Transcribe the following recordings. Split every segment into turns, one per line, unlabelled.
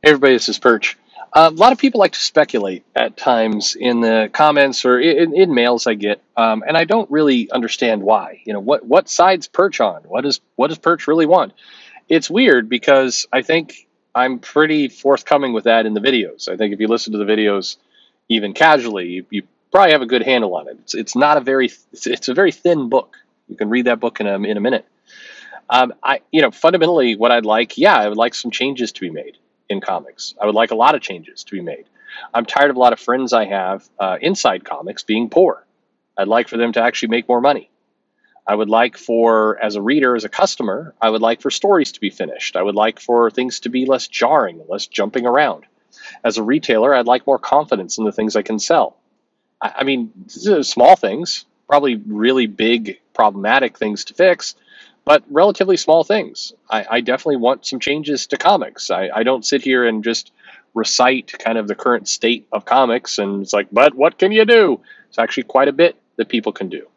Hey everybody, this is Perch. A lot of people like to speculate at times in the comments or in mails I get, and I don't really understand why. What side's Perch on? What does Perch really want? It's weird because I think I'm pretty forthcoming with that in the videos. I think if you listen to the videos even casually, you probably have a good handle on it. It's not a very it's a very thin book. You can read that book in a minute. Fundamentally, what I would like some changes to be made in comics. I would like a lot of changes to be made. I'm tired of a lot of friends I have inside comics being poor. I'd like for them to actually make more money. I would like for, as a reader, as a customer, I would like for stories to be finished. I would like for things to be less jarring, less jumping around. As a retailer, I'd like more confidence in the things I can sell. I mean, these are small things, probably really big problematic things to fix, but relatively small things. I definitely want some changes to comics. I don't sit here and just recite kind of the current state of comics and it's like, but what can you do? It's actually quite a bit that people can do.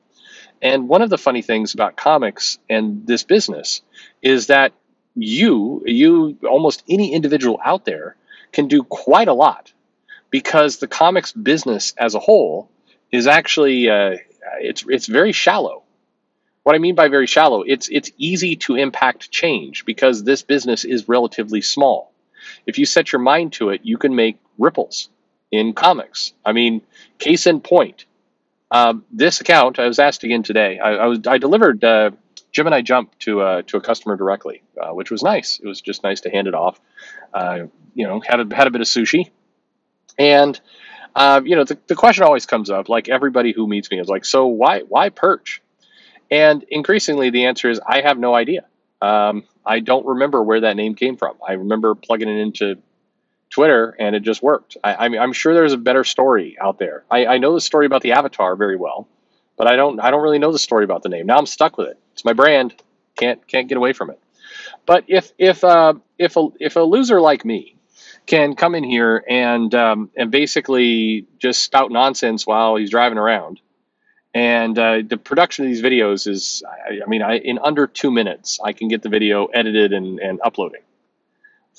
And one of the funny things about comics and this business is that you almost any individual out there can do quite a lot because the comics business as a whole is actually it's very shallow. What I mean by very shallow, it's easy to impact change because this business is relatively small. If you set your mind to it, you can make ripples in comics. I mean, case in point, this account I was asked again today. I delivered Gemini Jump to a customer directly, which was nice. It was just nice to hand it off. Had a bit of sushi. And the question always comes up, like everybody who meets me is like, so why Perch? And increasingly, the answer is I have no idea. I don't remember where that name came from. I remember plugging it into Twitter, and it just worked. I mean, I'm sure there's a better story out there. I know the story about the avatar very well, but I don't really know the story about the name. Now I'm stuck with it. It's my brand. Can't get away from it. But if a loser like me can come in here and basically just spout nonsense while he's driving around. And the production of these videos is, in under 2 minutes, I can get the video edited and uploading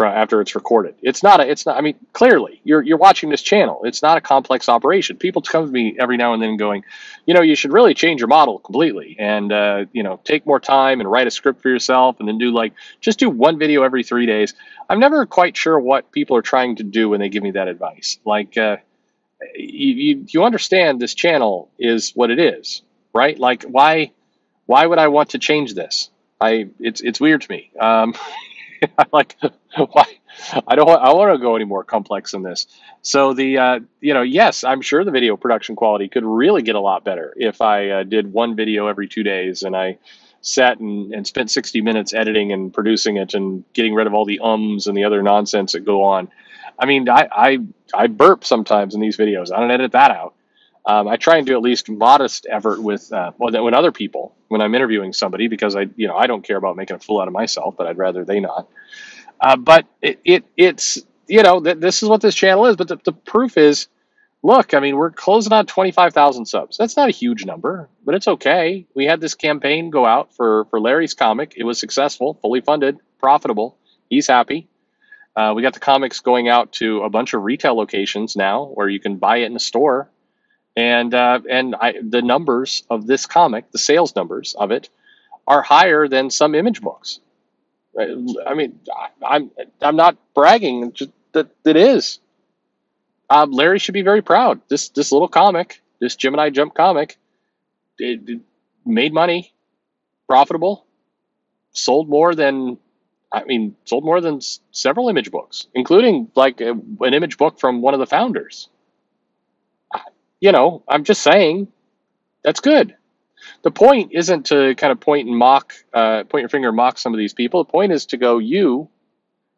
after it's recorded. It's not. I mean, clearly, you're watching this channel. It's not a complex operation. People come to me every now and then going, you should really change your model completely and take more time and write a script for yourself and then just do one video every 3 days. I'm never quite sure what people are trying to do when they give me that advice. You understand this channel is what it is, right? Like why would I want to change this? It's weird to me. Like why I want to go any more complex than this. So yes, I'm sure the video production quality could really get a lot better if I did one video every 2 days and I sat and spent 60 minutes editing and producing it and getting rid of all the ums and the other nonsense that go on. I mean, I burp sometimes in these videos. I don't edit that out. I try and do at least modest effort with when other people, when I'm interviewing somebody, because I don't care about making a fool out of myself, but I'd rather they not. But it's this is what this channel is. But the proof is, look, I mean, we're closing on 25,000 subs. That's not a huge number, but it's okay. We had this campaign go out for Larry's comic. It was successful, fully funded, profitable. He's happy. We got the comics going out to a bunch of retail locations now where you can buy it in a store. And the numbers of this comic, the sales numbers of it, are higher than some image books. I mean, I'm not bragging, just that it is. Larry should be very proud. This little comic, this Gemini Jump comic, it made money, profitable, sold more than several image books, including like an image book from one of the founders. I'm just saying that's good. The point isn't to kind of point your finger and mock some of these people. The point is to go, you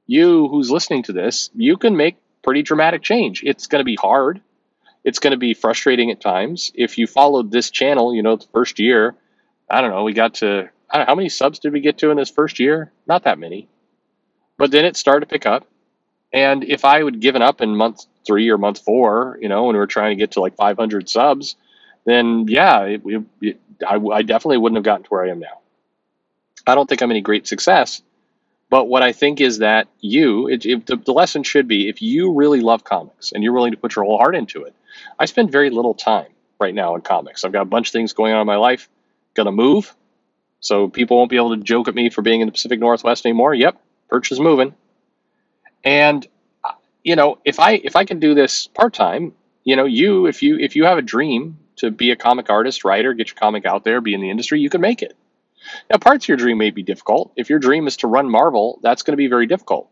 who's listening to this, you can make pretty dramatic change. It's going to be hard. It's going to be frustrating at times. If you followed this channel, the first year, I don't know, we got to, I don't know, how many subs did we get to in this first year? Not that many. But then it started to pick up. And if I would given up in month 3 or month 4, when we were trying to get to like 500 subs, then yeah, I definitely wouldn't have gotten to where I am now. I don't think I'm any great success, But what I think is that the lesson should be, if you really love comics and you're willing to put your whole heart into it. I spend very little time right now in comics. I've got a bunch of things going on in my life. Gonna move, so people won't be able to joke at me for being in the Pacific Northwest anymore. Yep, Perch is moving. And if I can do this part time, if you have a dream to be a comic artist, writer, get your comic out there, be in the industry, you can make it. Now, parts of your dream may be difficult. If your dream is to run Marvel, that's going to be very difficult.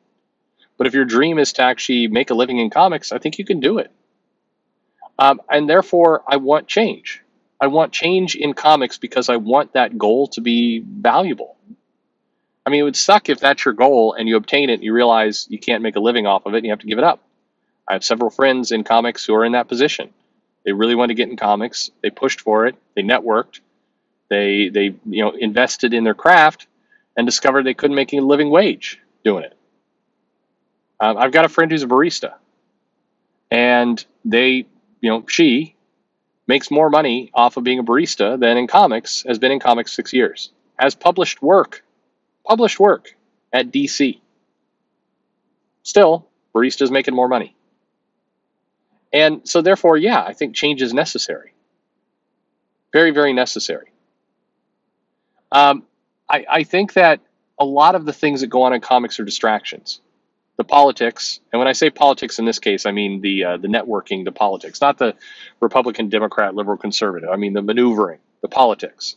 But if your dream is to actually make a living in comics, I think you can do it. And therefore, I want change. I want change in comics because I want that goal to be valuable. I mean, it would suck if that's your goal and you obtain it and you realize you can't make a living off of it and you have to give it up. I have several friends in comics who are in that position. They really want to get in comics. They pushed for it. They networked. They invested in their craft and discovered they couldn't make a living wage doing it. I've got a friend who's a barista, and she makes more money off of being a barista than in comics, has been in comics 6 years, has published work at DC. Still, barista's making more money. And so therefore, yeah, I think change is necessary. Very, very necessary. I think that a lot of the things that go on in comics are distractions. The politics, and when I say politics in this case, I mean the networking, the politics, not the Republican, Democrat, liberal, conservative. I mean the maneuvering, the politics.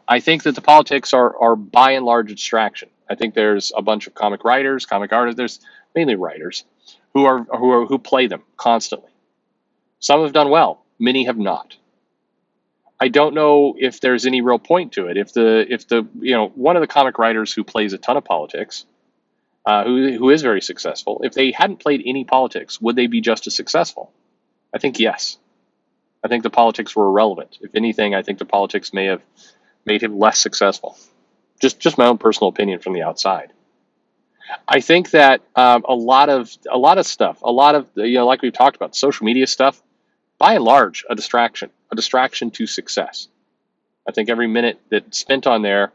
I think that the politics are by and large a distraction. I think there's a bunch of comic writers, comic artists. There's mainly writers who play them constantly. Some have done well, many have not. I don't know if there's any real point to it. If one of the comic writers who plays a ton of politics, who is very successful, if they hadn't played any politics, would they be just as successful? I think yes. I think the politics were irrelevant. If anything, I think the politics may have made him less successful. Just my own personal opinion from the outside. I think that a lot of stuff, like we've talked about, social media stuff, by and large, a distraction to success. I think every minute that's spent on there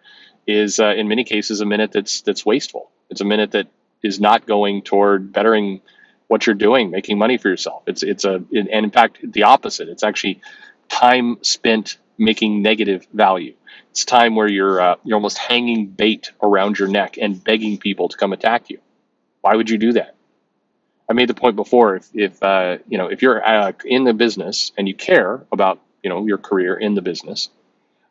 is, in many cases, a minute that's wasteful. It's a minute that is not going toward bettering what you're doing, making money for yourself. And in fact, the opposite. It's actually time spent making negative value. It's time where you're almost hanging bait around your neck and begging people to come attack you. Why would you do that? I made the point before. If you're in the business and you care about your career in the business,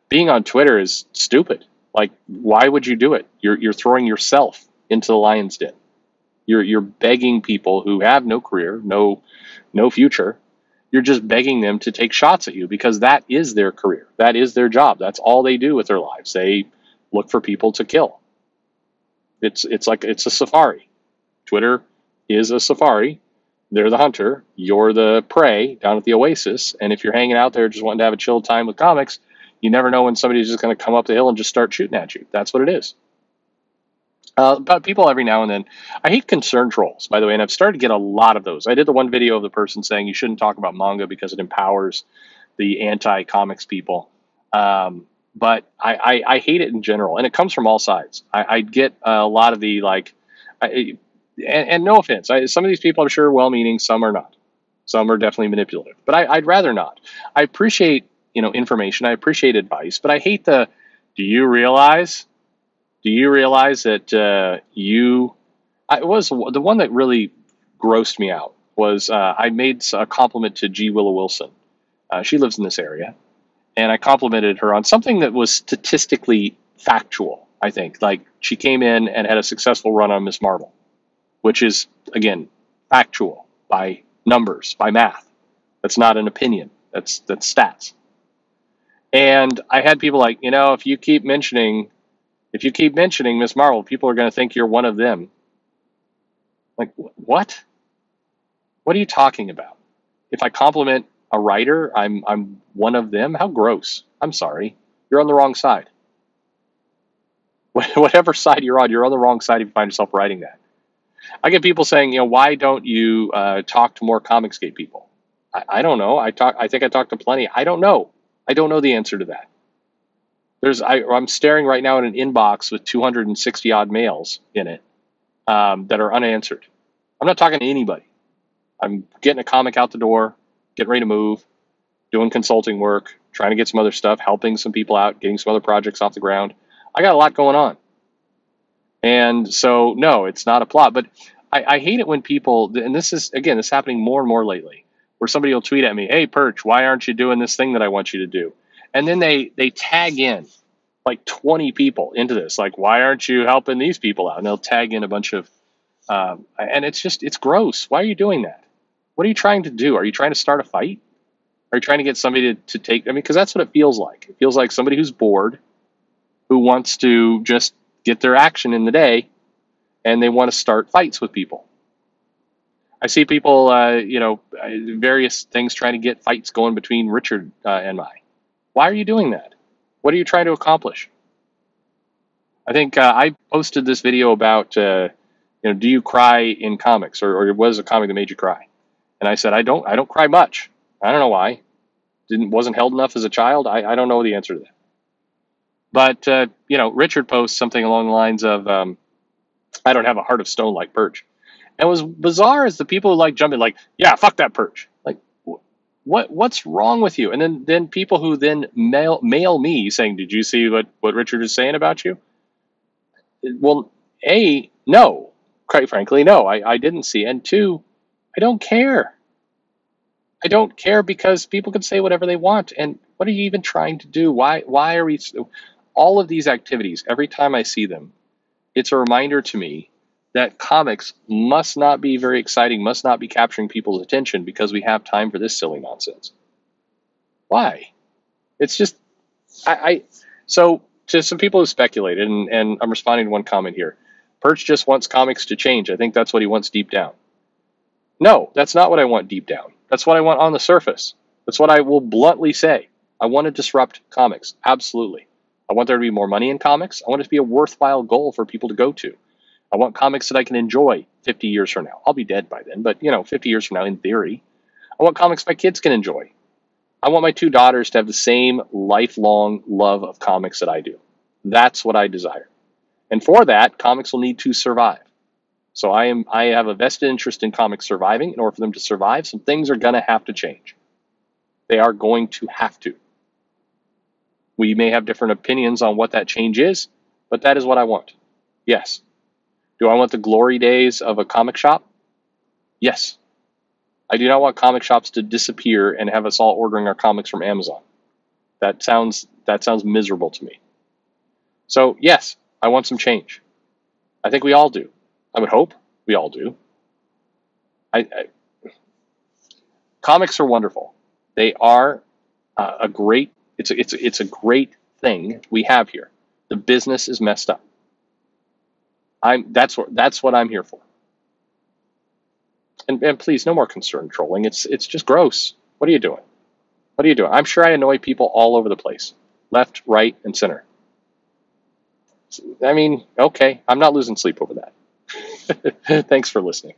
being on Twitter is stupid. Like, why would you do it? You're throwing yourself into the lion's den. You're begging people who have no career, no future. You're just begging them to take shots at you because that is their career. That is their job. That's all they do with their lives. They look for people to kill. It's a safari. Twitter is a safari. They're the hunter. You're the prey down at the oasis. And if you're hanging out there just wanting to have a chill time with comics, you never know when somebody's just going to come up the hill and just start shooting at you. That's what it is. But people every now and then, I hate concern trolls, by the way, and I've started to get a lot of those. I did the one video of the person saying you shouldn't talk about manga because it empowers the anti-comics people. But I hate it in general, and it comes from all sides. I get a lot of the and no offense, some of these people I'm sure are well-meaning, some are not. Some are definitely manipulative, but I'd rather not. I appreciate information, I appreciate advice, but I hate do you realize that the one that really grossed me out was I made a compliment to G. Willow Wilson. She lives in this area, and I complimented her on something that was statistically factual. I think, like, she came in and had a successful run on Miss Marvel, which is, again, factual by numbers, by math. That's not an opinion. That's stats. And I had people like, if you keep mentioning Miss Marvel, people are going to think you're one of them. Like, what? What are you talking about? If I compliment a writer, I'm one of them? How gross. I'm sorry. You're on the wrong side. Whatever side you're on the wrong side if you find yourself writing that. I get people saying, why don't you talk to more Comicsgate people? I don't know. I think I talked to plenty. I don't know. I don't know the answer to that. I'm staring right now at an inbox with 260 odd mails in it that are unanswered. I'm not talking to anybody. I'm getting a comic out the door, getting ready to move, doing consulting work, trying to get some other stuff, helping some people out, getting some other projects off the ground. I got a lot going on. And so, no, it's not a plot. But I hate it when people, and this is, again, this is happening more and more lately, where somebody will tweet at me, "Hey, Perch, why aren't you doing this thing that I want you to do?" And then they tag in like 20 people into this. Like, why aren't you helping these people out? And they'll tag in a bunch of, and it's gross. Why are you doing that? What are you trying to do? Are you trying to start a fight? Are you trying to get somebody to take, because that's what it feels like. It feels like somebody who's bored, who wants to just get their action in the day, and they want to start fights with people. I see people, various things trying to get fights going between Richard and I. Why are you doing that? What are you trying to accomplish? I think I posted this video about, do you cry in comics, or was a comic that made you cry? And I said, I don't cry much. I don't know why. Wasn't held enough as a child. I don't know the answer to that. But Richard posts something along the lines of, I don't have a heart of stone like Perch. And what's bizarre is the people who jump in yeah, fuck that Perch. What's wrong with you? And then people who then mail me saying, did you see what Richard is saying about you? Well, A, no. Quite frankly, no, I didn't see. And two, I don't care. I don't care, because people can say whatever they want. And what are you even trying to do? Why are we, all of these activities, every time I see them, it's a reminder to me that comics must not be very exciting, must not be capturing people's attention, because we have time for this silly nonsense. Why? It's just, so to some people who speculated, and I'm responding to one comment here, Perch just wants comics to change. I think that's what he wants deep down. No, that's not what I want deep down. That's what I want on the surface. That's what I will bluntly say. I want to disrupt comics. Absolutely. I want there to be more money in comics. I want it to be a worthwhile goal for people to go to. I want comics that I can enjoy 50 years from now. I'll be dead by then, but 50 years from now, in theory. I want comics my kids can enjoy. I want my two daughters to have the same lifelong love of comics that I do. That's what I desire. And for that, comics will need to survive. So I have a vested interest in comics surviving. In order for them to survive, some things are going to have to change. They are going to have to. We may have different opinions on what that change is, but that is what I want. Yes. Do I want the glory days of a comic shop? Yes. I do not want comic shops to disappear and have us all ordering our comics from Amazon. That sounds miserable to me. So yes, I want some change. I think we all do. I would hope we all do. Comics are wonderful. They are a great. It's a great thing we have here. The business is messed up. That's what I'm here for. And please, no more concern trolling. It's just gross. What are you doing? What are you doing? I'm sure I annoy people all over the place, left, right, and center. I mean, okay, I'm not losing sleep over that. Thanks for listening.